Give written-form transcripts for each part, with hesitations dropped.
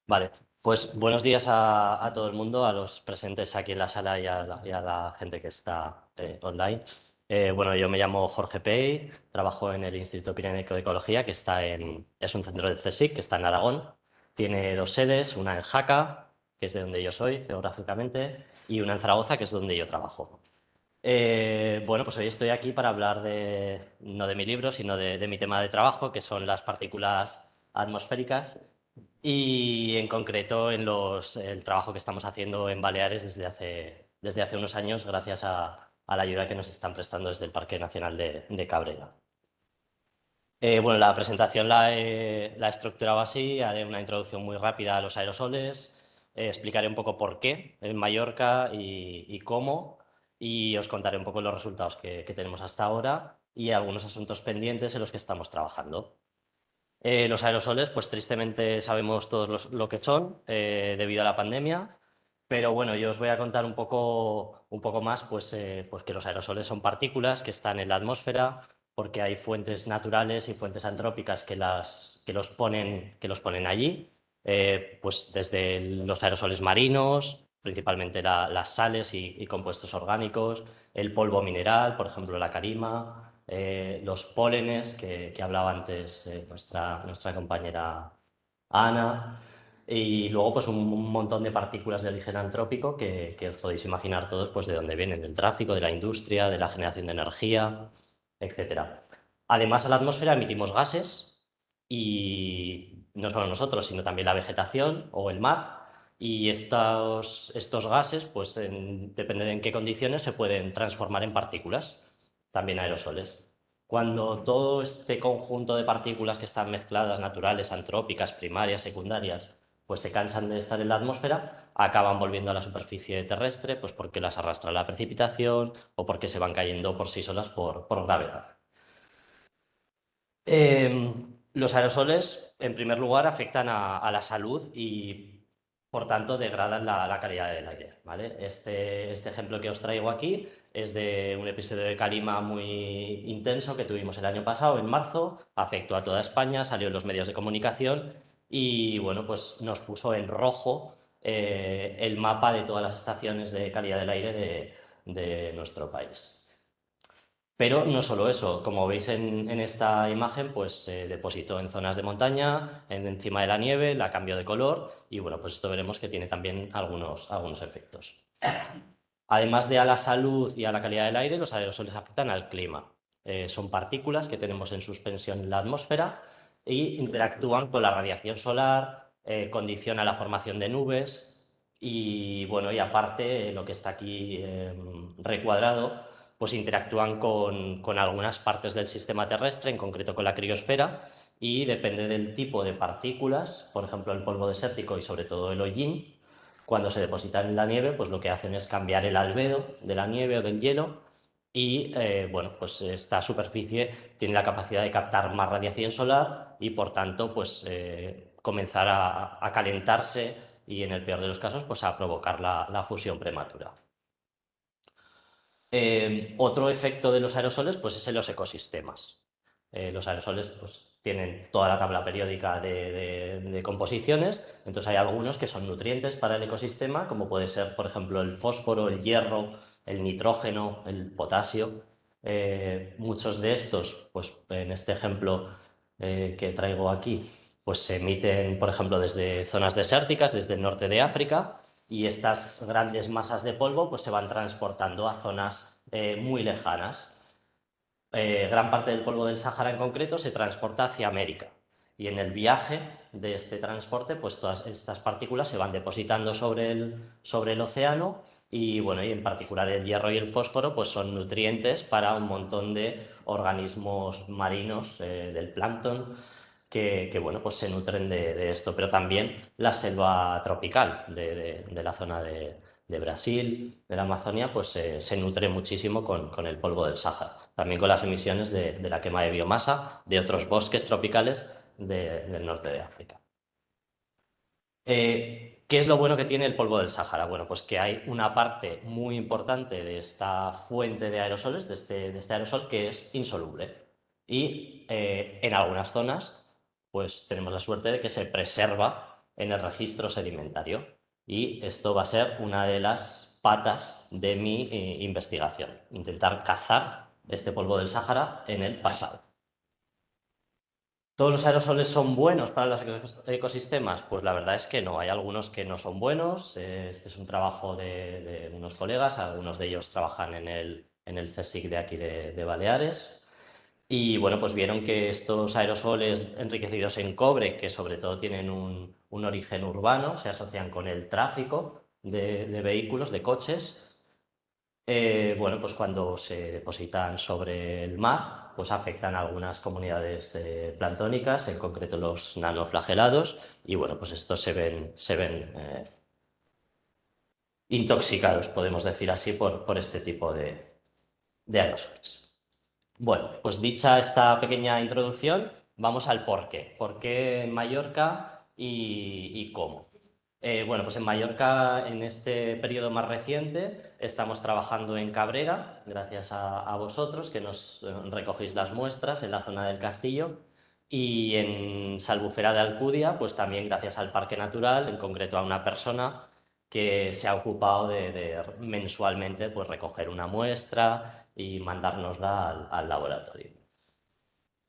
Vale, pues buenos días a todo el mundo, a los presentes aquí en la sala y a la gente que está online. Bueno, yo me llamo Jorge Pey, trabajo en el Instituto Pirenaico de Ecología, es un centro de CSIC que está en Aragón. Tiene dos sedes, una en Jaca, que es de donde yo soy geográficamente, y una en Zaragoza, que es donde yo trabajo. Bueno, pues hoy estoy aquí para hablar no de mi libro, sino de mi tema de trabajo, que son las partículas atmosféricas y en concreto el trabajo que estamos haciendo en Baleares desde hace unos años gracias a la ayuda que nos están prestando desde el Parque Nacional de Cabrera. Bueno, la presentación la he estructurado así, haré una introducción muy rápida a los aerosoles, explicaré un poco por qué en Mallorca y cómo, y os contaré un poco los resultados que tenemos hasta ahora y algunos asuntos pendientes en los que estamos trabajando. Los aerosoles, pues tristemente sabemos todos lo que son debido a la pandemia, pero bueno, yo os voy a contar un poco más, pues que los aerosoles son partículas que están en la atmósfera, porque hay fuentes naturales y fuentes antrópicas que los ponen allí, pues desde los aerosoles marinos, principalmente las sales y compuestos orgánicos, el polvo mineral, por ejemplo la carima, los pólenes que hablaba antes nuestra compañera Ana, y luego pues un montón de partículas de origen antrópico que os podéis imaginar todos pues de dónde vienen, del tráfico, de la industria, de la generación de energía, etcétera. Además, a la atmósfera emitimos gases y no solo nosotros, sino también la vegetación o el mar. Y estos gases, pues depende de en qué condiciones, se pueden transformar en partículas, también aerosoles. Cuando todo este conjunto de partículas que están mezcladas, naturales, antrópicas, primarias, secundarias, pues se cansan de estar en la atmósfera, acaban volviendo a la superficie terrestre, pues porque las arrastra la precipitación o porque se van cayendo por sí solas por gravedad. Los aerosoles, en primer lugar, afectan a la salud y, por tanto, degradan la calidad del aire, ¿vale? Este ejemplo que os traigo aquí es de un episodio de calima muy intenso que tuvimos el año pasado, en marzo, afectó a toda España, salió en los medios de comunicación y, bueno, pues nos puso en rojo el mapa de todas las estaciones de calidad del aire de nuestro país. Pero no solo eso, como veis en esta imagen, pues se depositó en zonas de montaña, encima de la nieve, la cambió de color y bueno, pues esto veremos que tiene también algunos efectos. Además de a la salud y a la calidad del aire, los aerosoles afectan al clima. Son partículas que tenemos en suspensión en la atmósfera y interactúan con la radiación solar, condiciona la formación de nubes y bueno, y aparte lo que está aquí recuadrado, pues interactúan con algunas partes del sistema terrestre, en concreto con la criosfera, y depende del tipo de partículas, por ejemplo el polvo desértico y sobre todo el hollín, cuando se depositan en la nieve, pues lo que hacen es cambiar el albedo de la nieve o del hielo y, bueno, pues esta superficie tiene la capacidad de captar más radiación solar y, por tanto, pues comenzar a calentarse y, en el peor de los casos, pues a provocar la fusión prematura. Otro efecto de los aerosoles pues, es en los ecosistemas. Los aerosoles pues, tienen toda la tabla periódica de composiciones, entonces hay algunos que son nutrientes para el ecosistema, como puede ser, por ejemplo, el fósforo, el hierro, el nitrógeno, el potasio. Muchos de estos, pues en este ejemplo que traigo aquí, pues se emiten, por ejemplo, desde zonas desérticas, desde el norte de África, y estas grandes masas de polvo pues, se van transportando a zonas muy lejanas. Gran parte del polvo del Sáhara en concreto se transporta hacia América. Y en el viaje de este transporte, pues todas estas partículas se van depositando sobre el océano y, bueno, y en particular el hierro y el fósforo, pues son nutrientes para un montón de organismos marinos del plancton bueno, pues se nutren de esto, pero también la selva tropical de la zona de Brasil, de la Amazonia, pues se nutre muchísimo con el polvo del Sáhara. También con las emisiones de la quema de biomasa de otros bosques tropicales del norte de África. ¿Qué es lo bueno que tiene el polvo del Sáhara? Bueno, pues que hay una parte muy importante de esta fuente de aerosoles, de este aerosol, que es insoluble. Y en algunas zonas, pues tenemos la suerte de que se preserva en el registro sedimentario. Y esto va a ser una de las patas de mi investigación, intentar cazar este polvo del Sáhara en el pasado. ¿Todos los aerosoles son buenos para los ecosistemas? Pues la verdad es que no, hay algunos que no son buenos. Este es un trabajo de unos colegas, algunos de ellos trabajan en el CSIC de aquí de Baleares. Y bueno, pues vieron que estos aerosoles enriquecidos en cobre, que sobre todo tienen un origen urbano, se asocian con el tráfico de vehículos, de coches. Bueno, pues cuando se depositan sobre el mar, pues afectan a algunas comunidades planctónicas, en concreto los nanoflagelados, y bueno, pues estos se ven intoxicados, podemos decir así, por este tipo de aerosoles. Bueno, pues dicha esta pequeña introducción, vamos al por qué. ¿Por qué en Mallorca y cómo? Bueno, pues en Mallorca, en este periodo más reciente, estamos trabajando en Cabrera, gracias a vosotros, que nos recogéis las muestras en la zona del castillo, y en Salbufera de Alcudia, pues también gracias al Parque Natural, en concreto a una persona que se ha ocupado de mensualmente pues, recoger una muestra y mandárnosla al laboratorio.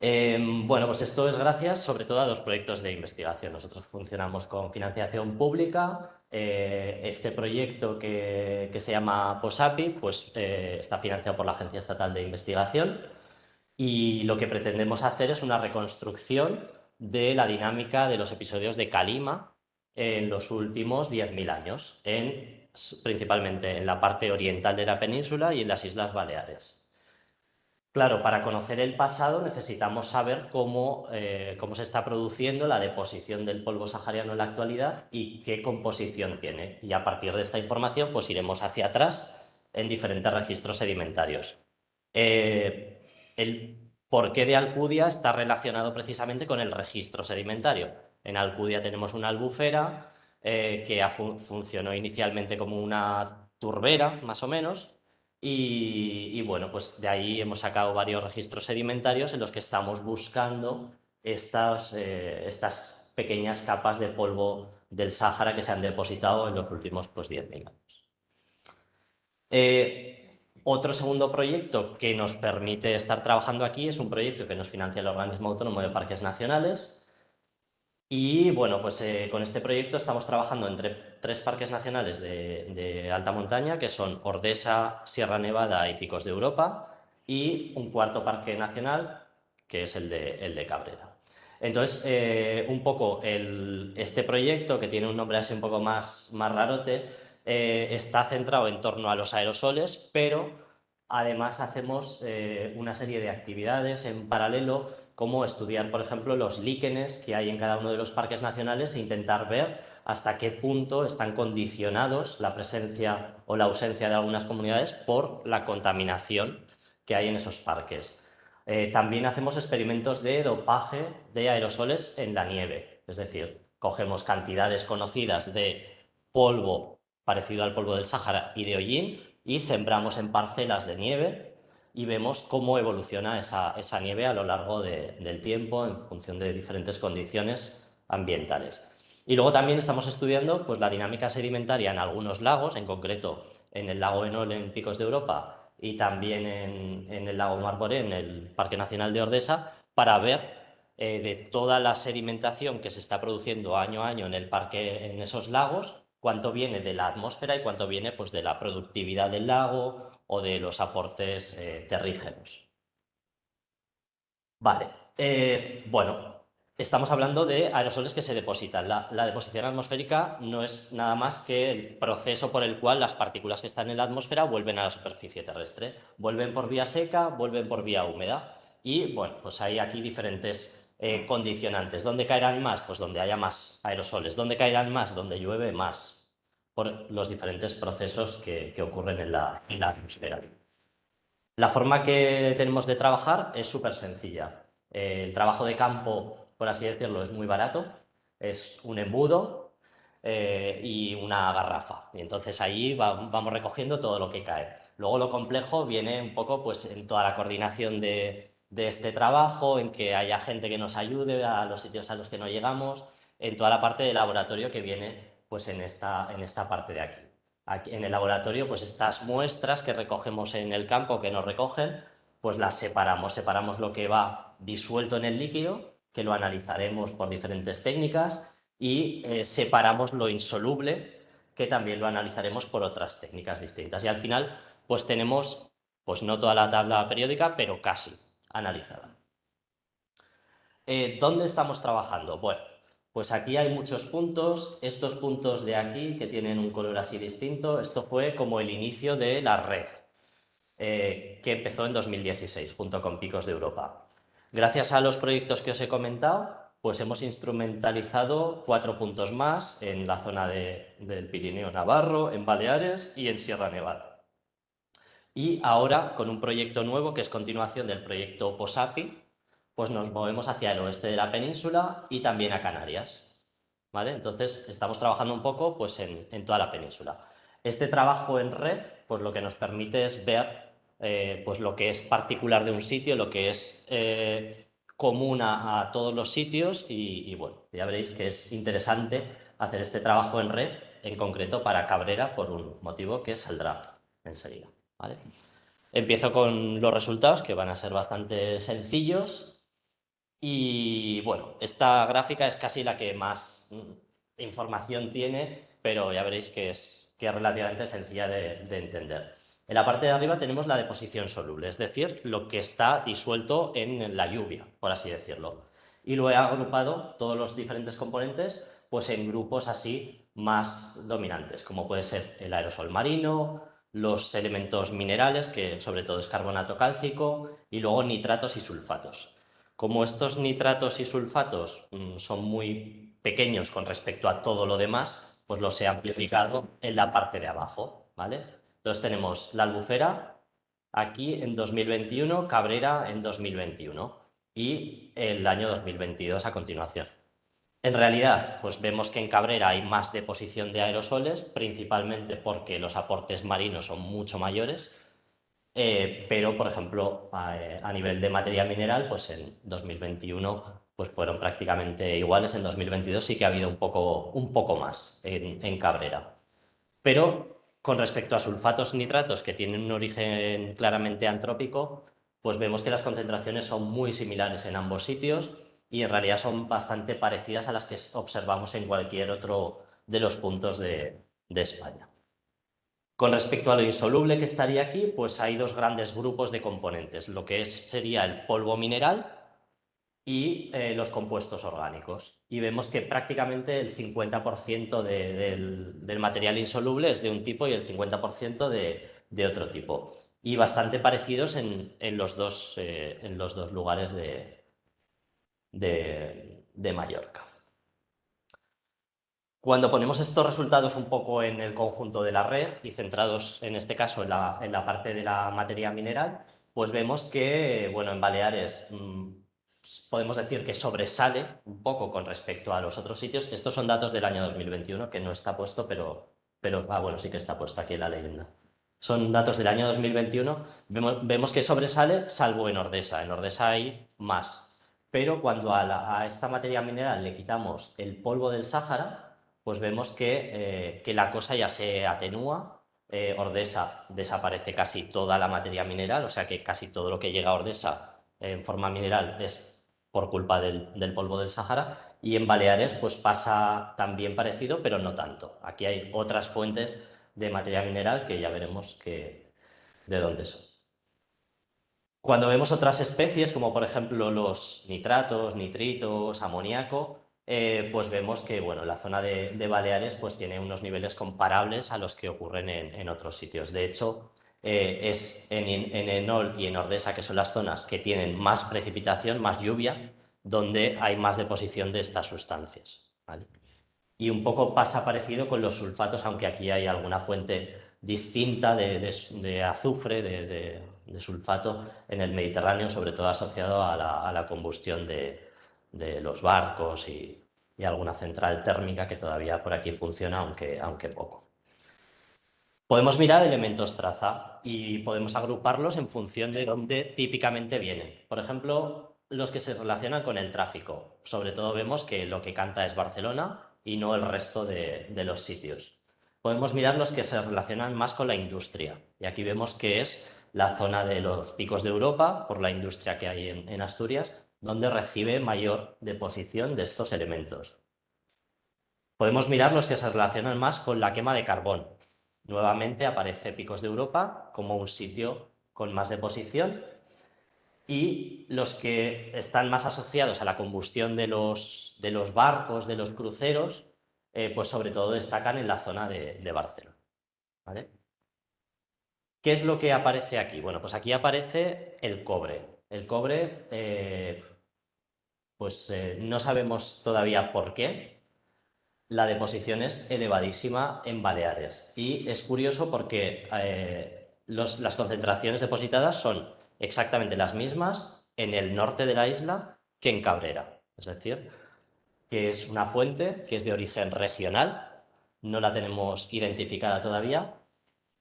Bueno, pues esto es gracias sobre todo a dos proyectos de investigación. Nosotros funcionamos con financiación pública. Este proyecto que se llama POSAPI pues, está financiado por la Agencia Estatal de Investigación y lo que pretendemos hacer es una reconstrucción de la dinámica de los episodios de calima en los últimos 10.000 años, principalmente en la parte oriental de la península y en las Islas Baleares. Claro, para conocer el pasado necesitamos saber cómo se está produciendo la deposición del polvo sahariano en la actualidad y qué composición tiene. Y a partir de esta información, pues iremos hacia atrás en diferentes registros sedimentarios. El porqué de Alcudia está relacionado precisamente con el registro sedimentario. En Alcudia tenemos una albufera que funcionó inicialmente como una turbera, más o menos, y bueno, pues de ahí hemos sacado varios registros sedimentarios en los que estamos buscando estas pequeñas capas de polvo del Sáhara que se han depositado en los últimos pues, 10.000 años. Otro segundo proyecto que nos permite estar trabajando aquí es un proyecto que nos financia el Organismo Autónomo de Parques Nacionales. Y bueno, pues con este proyecto estamos trabajando entre tres parques nacionales de alta montaña, que son Ordesa, Sierra Nevada y Picos de Europa, y un cuarto parque nacional, que es el de Cabrera. Entonces, un poco este proyecto, que tiene un nombre así un poco más rarote, está centrado en torno a los aerosoles, pero además hacemos una serie de actividades en paralelo como estudiar, por ejemplo, los líquenes que hay en cada uno de los parques nacionales e intentar ver hasta qué punto están condicionados la presencia o la ausencia de algunas comunidades por la contaminación que hay en esos parques. También hacemos experimentos de dopaje de aerosoles en la nieve, es decir, cogemos cantidades conocidas de polvo parecido al polvo del Sáhara y de hollín y sembramos en parcelas de nieve y vemos cómo evoluciona esa nieve a lo largo del tiempo en función de diferentes condiciones ambientales. Y luego también estamos estudiando pues, la dinámica sedimentaria en algunos lagos, en concreto en el lago Enol en Picos de Europa y también en el lago Marboré, en el Parque Nacional de Ordesa, para ver de toda la sedimentación que se está produciendo año a año en el parque, en esos lagos, cuánto viene de la atmósfera y cuánto viene pues, de la productividad del lago o de los aportes terrígenos. Vale, bueno, estamos hablando de aerosoles que se depositan. La deposición atmosférica no es nada más que el proceso por el cual las partículas que están en la atmósfera vuelven a la superficie terrestre. Vuelven por vía seca, vuelven por vía húmeda. Y bueno, pues hay aquí diferentes condicionantes. ¿Dónde caerán más? Pues donde haya más aerosoles. ¿Dónde caerán más? Donde llueve más. Por los diferentes procesos que ocurren en la atmósfera. La forma que tenemos de trabajar es súper sencilla. El trabajo de campo, por así decirlo, es muy barato. Es un embudo y una garrafa. Y entonces ahí vamos recogiendo todo lo que cae. Luego lo complejo viene un poco pues, en toda la coordinación de este trabajo, en que haya gente que nos ayude a los sitios a los que no llegamos, en toda la parte de laboratorio que viene pues en esta parte de aquí. Aquí en el laboratorio, pues estas muestras que recogemos en el campo, que nos recogen, pues las separamos lo que va disuelto en el líquido, que lo analizaremos por diferentes técnicas, y separamos lo insoluble, que también lo analizaremos por otras técnicas distintas. Y al final, pues tenemos, pues no toda la tabla periódica, pero casi analizada. ¿Dónde estamos trabajando? Bueno, pues aquí hay muchos puntos. Estos puntos de aquí, que tienen un color así distinto, esto fue como el inicio de la red, que empezó en 2016, junto con Picos de Europa. Gracias a los proyectos que os he comentado, pues hemos instrumentalizado 4 puntos más en la zona del Pirineo Navarro, en Baleares y en Sierra Nevada. Y ahora, con un proyecto nuevo, que es continuación del proyecto POSAPI, pues nos movemos hacia el oeste de la península y también a Canarias. ¿Vale? Entonces, estamos trabajando un poco pues, en toda la península. Este trabajo en red, pues lo que nos permite es ver pues lo que es particular de un sitio, lo que es común a todos los sitios y bueno, ya veréis que es interesante hacer este trabajo en red, en concreto para Cabrera, por un motivo que saldrá enseguida. ¿Vale? Empiezo con los resultados, que van a ser bastante sencillos. Y bueno, esta gráfica es casi la que más información tiene, pero ya veréis que es relativamente sencilla de entender. En la parte de arriba tenemos la deposición soluble, es decir, lo que está disuelto en la lluvia, por así decirlo. Y lo he agrupado todos los diferentes componentes pues en grupos así más dominantes, como puede ser el aerosol marino, los elementos minerales, que sobre todo es carbonato cálcico, y luego nitratos y sulfatos. Como estos nitratos y sulfatos son muy pequeños con respecto a todo lo demás, pues los he amplificado en la parte de abajo, ¿vale? Entonces tenemos la Albufera aquí en 2021, Cabrera en 2021 y el año 2022 a continuación. En realidad, pues vemos que en Cabrera hay más deposición de aerosoles, principalmente porque los aportes marinos son mucho mayores, pero, por ejemplo, a nivel de materia mineral, pues en 2021 pues fueron prácticamente iguales, en 2022 sí que ha habido un poco más en Cabrera. Pero con respecto a sulfatos nitratos, que tienen un origen claramente antrópico, pues vemos que las concentraciones son muy similares en ambos sitios y en realidad son bastante parecidas a las que observamos en cualquier otro de los puntos de España. Con respecto a lo insoluble que estaría aquí, pues hay dos grandes grupos de componentes, lo que sería el polvo mineral y los compuestos orgánicos. Y vemos que prácticamente el 50% del material insoluble es de un tipo y el 50% de otro tipo. Y bastante parecidos en los dos lugares de Mallorca. Cuando ponemos estos resultados un poco en el conjunto de la red y centrados en este caso en la parte de la materia mineral, pues vemos que, bueno, en Baleares podemos decir que sobresale un poco con respecto a los otros sitios. Estos son datos del año 2021, que no está puesto, pero bueno, sí que está puesto aquí en la leyenda. Son datos del año 2021. Vemos que sobresale, salvo en Ordesa. En Ordesa hay más. Pero cuando a esta materia mineral le quitamos el polvo del Sáhara, pues vemos que la cosa ya se atenúa. Ordesa desaparece casi toda la materia mineral, o sea que casi todo lo que llega a Ordesa en forma mineral es por culpa del polvo del Sáhara. Y en Baleares pues pasa también parecido, pero no tanto. Aquí hay otras fuentes de materia mineral que ya veremos de dónde son. Cuando vemos otras especies, como por ejemplo los nitratos, nitritos, amoníaco, pues vemos que bueno, la zona de Baleares pues, tiene unos niveles comparables a los que ocurren en otros sitios. De hecho, es en Enol y en Ordesa, que son las zonas que tienen más precipitación, más lluvia, donde hay más deposición de estas sustancias. ¿Vale? Y un poco pasa parecido con los sulfatos, aunque aquí hay alguna fuente distinta de azufre, de sulfato en el Mediterráneo, sobre todo asociado a la combustión de los barcos y alguna central térmica que todavía por aquí funciona, aunque poco. Podemos mirar elementos traza y podemos agruparlos en función de dónde típicamente vienen. Por ejemplo, los que se relacionan con el tráfico. Sobre todo vemos que lo que canta es Barcelona y no el resto de los sitios. Podemos mirar los que se relacionan más con la industria. Y aquí vemos que es la zona de los picos de Europa, por la industria que hay en Asturias, donde recibe mayor deposición de estos elementos. Podemos mirar los que se relacionan más con la quema de carbón. Nuevamente aparece Picos de Europa como un sitio con más deposición y los que están más asociados a la combustión de los barcos, de los cruceros, pues sobre todo destacan en la zona de Barcelona. ¿Vale? ¿Qué es lo que aparece aquí? Bueno, pues aquí aparece el cobre. El cobre, no sabemos todavía por qué. La deposición es elevadísima en Baleares. Y es curioso porque las concentraciones depositadas son exactamente las mismas en el norte de la isla que en Cabrera. Es decir, que es una fuente que es de origen regional, no la tenemos identificada todavía,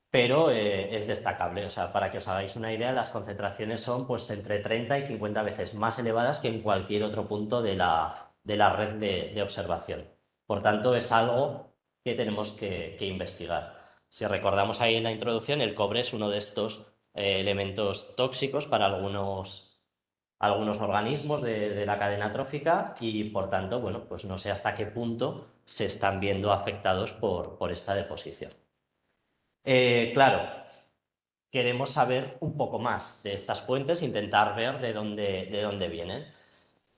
pero es destacable. O sea, para que os hagáis una idea, las concentraciones son pues entre 30 y 50 veces más elevadas que en cualquier otro punto de la red de observación. Por tanto, es algo que tenemos que investigar. Si recordamos ahí en la introducción, el cobre es uno de estos elementos tóxicos para algunos organismos de la cadena trófica y, por tanto, bueno, pues no sé hasta qué punto se están viendo afectados por esta deposición. Claro, queremos saber un poco más de estas fuentes, intentar ver de dónde vienen.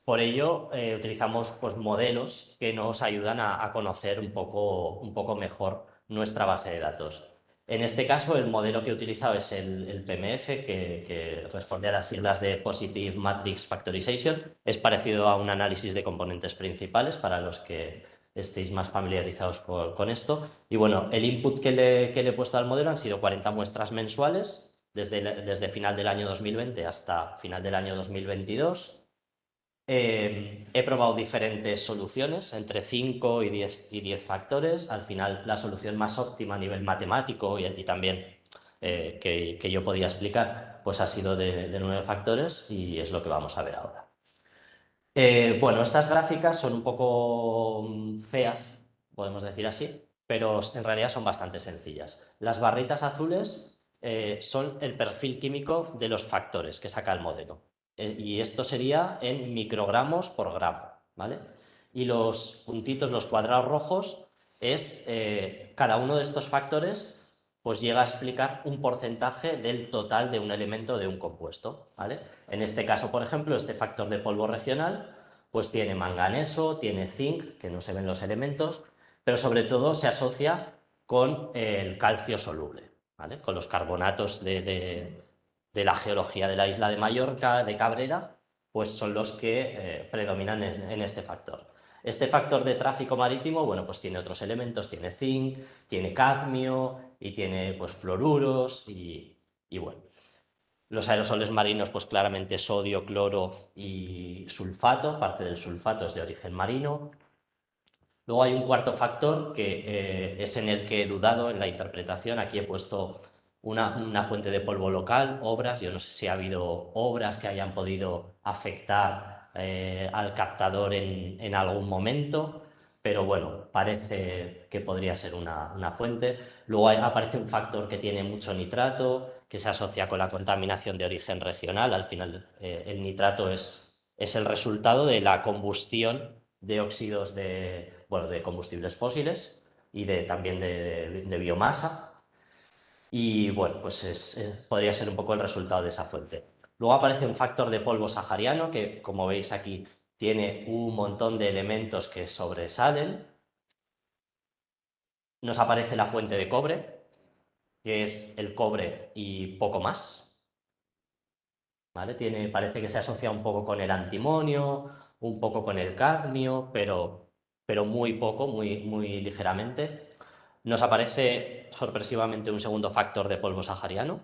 Por ello, utilizamos pues, modelos que nos ayudan a conocer un poco mejor nuestra base de datos. En este caso, el modelo que he utilizado es el PMF, que responde a las siglas de Positive Matrix Factorization. Es parecido a un análisis de componentes principales para los que estéis más familiarizados con esto. Y bueno, el input que le he puesto al modelo han sido 40 muestras mensuales desde final del año 2020 hasta final del año 2022. He probado diferentes soluciones, entre 5 y 10 factores. Al final, la solución más óptima a nivel matemático y también que yo podía explicar, pues ha sido de 9 factores y es lo que vamos a ver ahora. Bueno, estas gráficas son un poco feas, podemos decir así, pero en realidad son bastante sencillas. Las barritas azules son el perfil químico de los factores que saca el modelo. Y esto sería en microgramos por gramo, ¿vale? Y los puntitos, los cuadrados rojos, es cada uno de estos factores pues llega a explicar un porcentaje del total de un elemento de un compuesto, ¿vale? En este caso, por ejemplo, este factor de polvo regional, pues tiene manganeso, tiene zinc, que no se ven los elementos, pero sobre todo se asocia con el calcio soluble, ¿vale? Con los carbonatos de la geología de la isla de Mallorca, de Cabrera, pues son los que predominan en este factor. Este factor de tráfico marítimo, bueno, pues tiene otros elementos, tiene zinc, tiene cadmio y tiene pues fluoruros y bueno. Los aerosoles marinos, pues claramente sodio, cloro y sulfato, parte del sulfato es de origen marino. Luego hay un cuarto factor que es en el que he dudado en la interpretación. Aquí he puesto una fuente de polvo local, obras. Yo no sé si ha habido obras que hayan podido afectar al captador en algún momento, pero bueno, parece que podría ser una fuente. Luego aparece un factor que tiene mucho nitrato, que se asocia con la contaminación de origen regional. Al final, el nitrato es el resultado de la combustión de óxidos bueno, de combustibles fósiles y también de biomasa. Y bueno, pues podría ser un poco el resultado de esa fuente. Luego aparece un factor de polvo sahariano que, como veis aquí, tiene un montón de elementos que sobresalen. Nos aparece la fuente de cobre, que es el cobre y poco más. ¿Vale? Parece que se asocia un poco con el antimonio, un poco con el cadmio, pero muy poco, muy ligeramente. Nos aparece sorpresivamente un segundo factor de polvo sahariano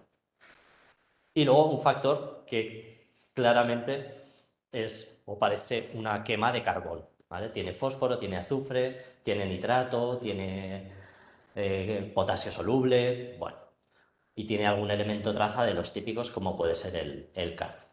y luego un factor que claramente es o parece una quema de carbón. ¿Vale? Tiene fósforo, tiene azufre, tiene nitrato, tiene potasio soluble, bueno, y tiene algún elemento traza de los típicos como puede ser el cadmio.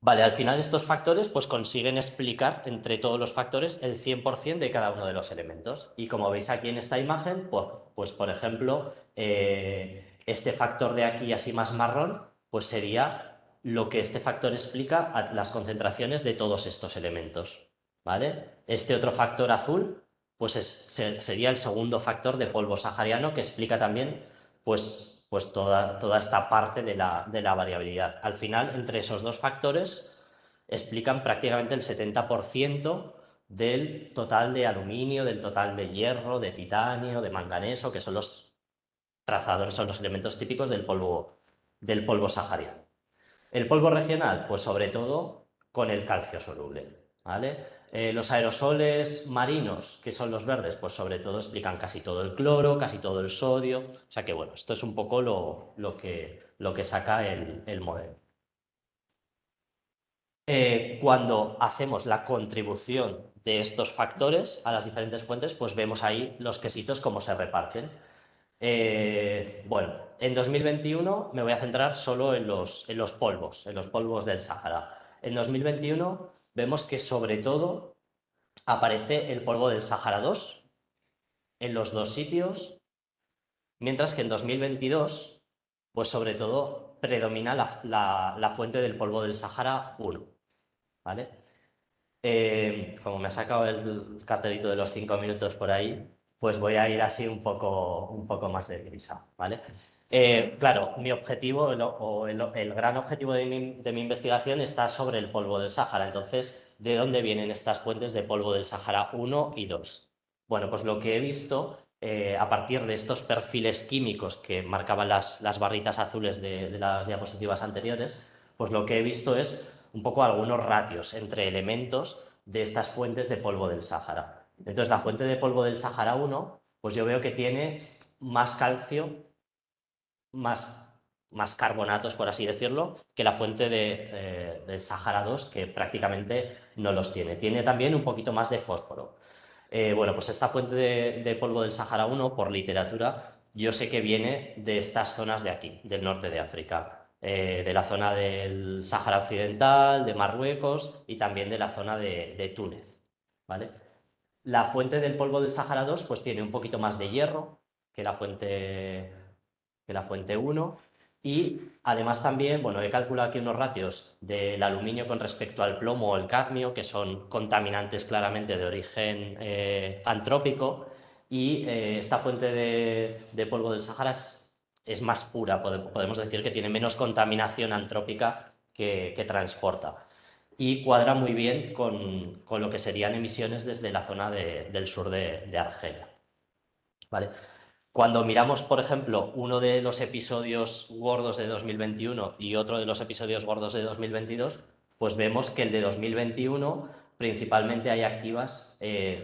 Vale, al final estos factores pues consiguen explicar entre todos los factores el 100% de cada uno de los elementos. Y como veis aquí en esta imagen, pues por ejemplo, este factor de aquí así más marrón, pues sería lo que este factor explica a las concentraciones de todos estos elementos. ¿Vale? Este otro factor azul, pues sería el segundo factor de polvo sahariano que explica también pues toda esta parte de la variabilidad. Al final, entre esos dos factores, explican prácticamente el 70% del total de aluminio, del total de hierro, de titanio, de manganeso, que son los trazadores, son los elementos típicos del polvo sahariano. El polvo regional, pues sobre todo con el calcio soluble, ¿vale? Los aerosoles marinos, que son los verdes, pues sobre todo explican casi todo el cloro, casi todo el sodio. O sea que bueno, esto es un poco lo que saca el modelo. Cuando hacemos la contribución de estos factores a las diferentes fuentes, pues vemos ahí los quesitos cómo se reparten. Bueno, en 2021 me voy a centrar solo en los polvos del Sáhara. En 2021 vemos que sobre todo aparece el polvo del Sáhara 2 en los dos sitios, mientras que en 2022, pues sobre todo predomina la fuente del polvo del Sáhara 1, ¿vale? Como me ha sacado el cartelito de los 5 minutos por ahí, pues voy a ir así un poco más de prisa, ¿vale? Claro, mi objetivo el gran objetivo de mi investigación está sobre el polvo del Sáhara. Entonces, ¿de dónde vienen estas fuentes de polvo del Sáhara 1 y 2? Bueno, pues lo que he visto a partir de estos perfiles químicos que marcaban las barritas azules de las diapositivas anteriores, pues lo que he visto es un poco algunos ratios entre elementos de estas fuentes de polvo del Sáhara. Entonces, la fuente de polvo del Sáhara 1, pues yo veo que tiene más calcio, más, más carbonatos, por así decirlo, que la fuente del Sáhara 2, que prácticamente no los tiene. Tiene también un poquito más de fósforo. Bueno, pues esta fuente de polvo del Sáhara 1, por literatura, yo sé que viene de estas zonas de aquí, del norte de África, de la zona del Sáhara Occidental, de Marruecos y también de la zona de Túnez, ¿vale? La fuente del polvo del Sáhara 2 pues tiene un poquito más de hierro que la fuente 1 y además también, bueno, he calculado aquí unos ratios del aluminio con respecto al plomo o el cadmio, que son contaminantes claramente de origen antrópico, y esta fuente de polvo del Sáhara es más pura, podemos decir que tiene menos contaminación antrópica que transporta. Y cuadra muy bien con lo que serían emisiones desde la zona del sur de Argelia. ¿Vale? Cuando miramos, por ejemplo, uno de los episodios gordos de 2021 y otro de los episodios gordos de 2022, pues vemos que el de 2021 principalmente hay activas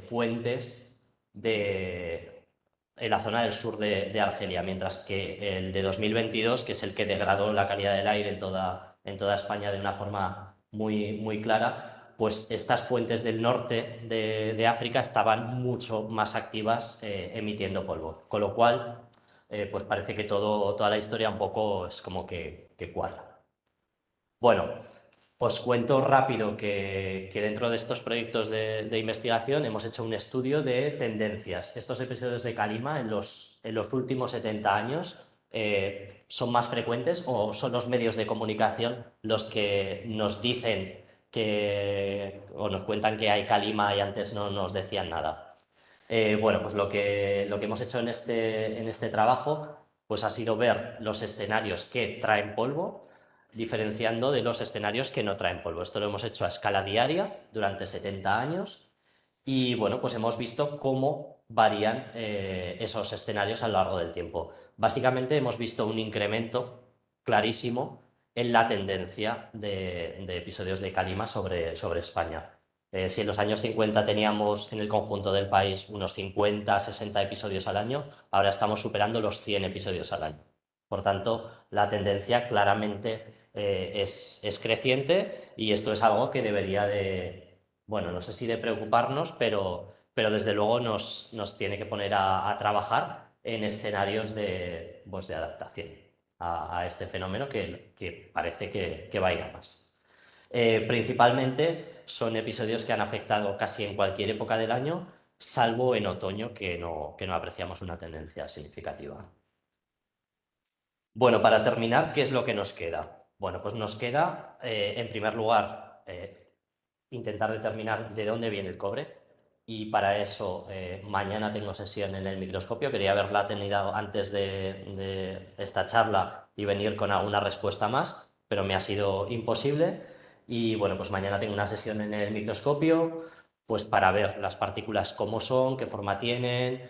fuentes en la zona del sur de Argelia, mientras que el de 2022, que es el que degradó la calidad del aire en toda España de una forma muy clara, pues estas fuentes del norte de África estaban mucho más activas emitiendo polvo. Con lo cual, pues parece que toda la historia un poco es como que cuadra. Bueno, os cuento rápido que dentro de estos proyectos de investigación hemos hecho un estudio de tendencias. Estos episodios de Calima en los últimos 70 años son más frecuentes o son los medios de comunicación los que nos dicen o nos cuentan que hay Calima y antes no nos decían nada. Bueno, pues lo que hemos hecho en este trabajo pues ha sido ver los escenarios que traen polvo diferenciando de los escenarios que no traen polvo. Esto lo hemos hecho a escala diaria durante 70 años y bueno, pues hemos visto cómo varían esos escenarios a lo largo del tiempo. Básicamente hemos visto un incremento clarísimo en la tendencia de episodios de Calima sobre España. Si en los años 50 teníamos en el conjunto del país unos 50, 60 episodios al año, ahora estamos superando los 100 episodios al año. Por tanto, la tendencia claramente es creciente y esto es algo que debería bueno, no sé si de preocuparnos, pero desde luego nos tiene que poner a trabajar en escenarios pues de adaptación a este fenómeno que parece que va a ir a más. Principalmente son episodios que han afectado casi en cualquier época del año, salvo en otoño, que no apreciamos una tendencia significativa. Bueno, para terminar, ¿qué es lo que nos queda? Bueno, pues nos queda, en primer lugar, intentar determinar de dónde viene el cobre. Y para eso, mañana tengo sesión en el microscopio. Quería haberla tenido antes de esta charla y venir con alguna respuesta más, pero me ha sido imposible. Y bueno, pues mañana tengo una sesión en el microscopio, pues para ver las partículas cómo son, qué forma tienen,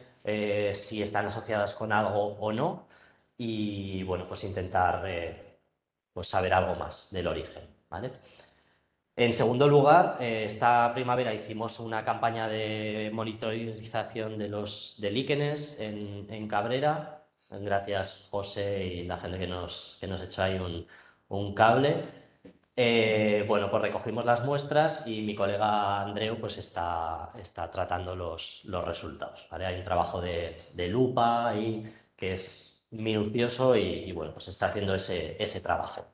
si están asociadas con algo o no. Y bueno, pues intentar pues saber algo más del origen, ¿vale? En segundo lugar, esta primavera hicimos una campaña de monitorización de líquenes en Cabrera. Gracias, José y la gente que nos echó ahí un cable. Bueno, pues recogimos las muestras y mi colega Andreu pues está tratando los resultados, ¿vale? Hay un trabajo de lupa ahí que es minucioso y, bueno, pues está haciendo ese trabajo.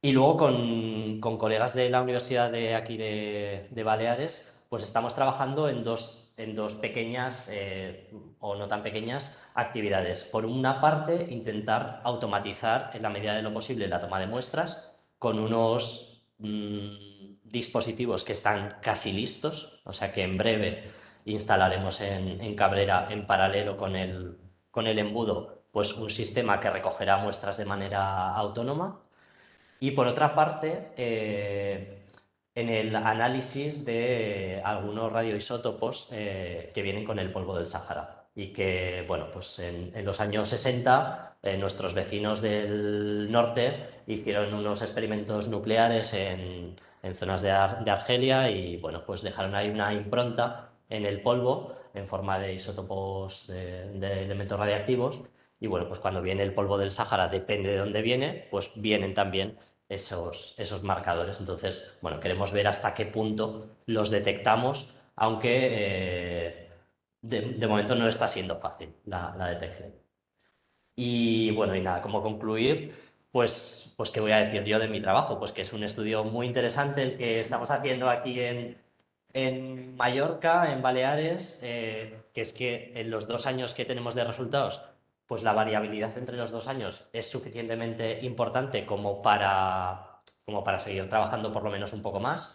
Y luego con colegas de la Universidad de aquí de Baleares, pues estamos trabajando en dos pequeñas o no tan pequeñas actividades. Por una parte, intentar automatizar en la medida de lo posible la toma de muestras con unos dispositivos que están casi listos, o sea que en breve instalaremos en Cabrera en paralelo con el embudo, pues un sistema que recogerá muestras de manera autónoma. Y por otra parte, en el análisis de algunos radioisótopos que vienen con el polvo del Sáhara y que, bueno, pues en los años 60 nuestros vecinos del norte hicieron unos experimentos nucleares en zonas de Argelia y, bueno, pues dejaron ahí una impronta en el polvo en forma de isótopos de elementos radiactivos y, bueno, pues cuando viene el polvo del Sáhara, depende de dónde viene, pues vienen también esos marcadores. Entonces, bueno, queremos ver hasta qué punto los detectamos, aunque de momento no está siendo fácil la detección. Y bueno, y nada, como concluir, pues qué voy a decir yo de mi trabajo, pues que es un estudio muy interesante el que estamos haciendo aquí en Mallorca, en Baleares, que es que en los 2 años que tenemos de resultados, pues la variabilidad entre los 2 años es suficientemente importante como para seguir trabajando por lo menos un poco más.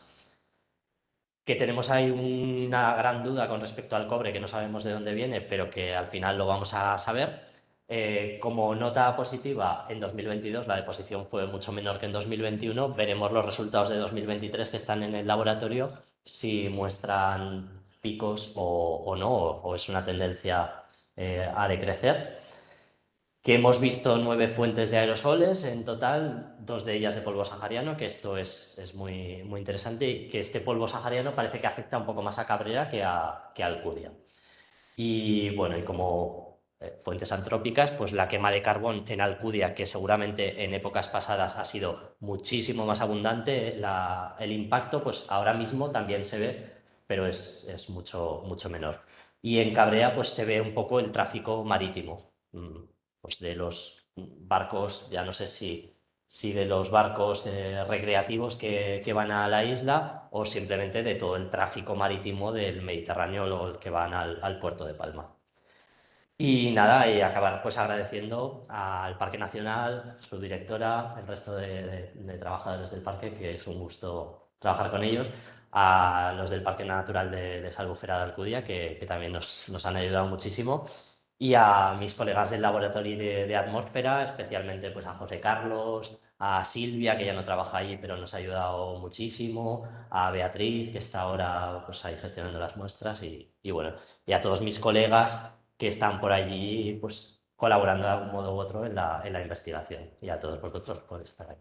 Que tenemos ahí una gran duda con respecto al cobre, que no sabemos de dónde viene, pero que al final lo vamos a saber. Como nota positiva, en 2022 la deposición fue mucho menor que en 2021. Veremos los resultados de 2023 que están en el laboratorio, si muestran picos o no, o es una tendencia a decrecer. Que hemos visto 9 fuentes de aerosoles en total, 2 de ellas de polvo sahariano, que esto es muy interesante, y que este polvo sahariano parece que afecta un poco más a Cabrera que a Alcudia. Y bueno, y como fuentes antrópicas, pues la quema de carbón en Alcudia, que seguramente en épocas pasadas ha sido muchísimo más abundante, el impacto, pues ahora mismo también se ve, pero es mucho menor. Y en Cabrera, pues se ve un poco el tráfico marítimo, pues de los barcos, ya no sé si de los barcos recreativos que van a la isla o simplemente de todo el tráfico marítimo del Mediterráneo o el que van al puerto de Palma. Y nada, y acabar pues agradeciendo al Parque Nacional, su directora, el resto de trabajadores del parque, que es un gusto trabajar con ellos, a los del Parque Natural de Albufera de Alcudia, que también nos han ayudado muchísimo, y a mis colegas del laboratorio de atmósfera, especialmente pues a José Carlos, a Silvia, que ya no trabaja allí, pero nos ha ayudado muchísimo, a Beatriz, que está ahora pues ahí gestionando las muestras, y bueno, y a todos mis colegas que están por allí pues colaborando de algún modo u otro en la investigación, y a todos vosotros por estar ahí.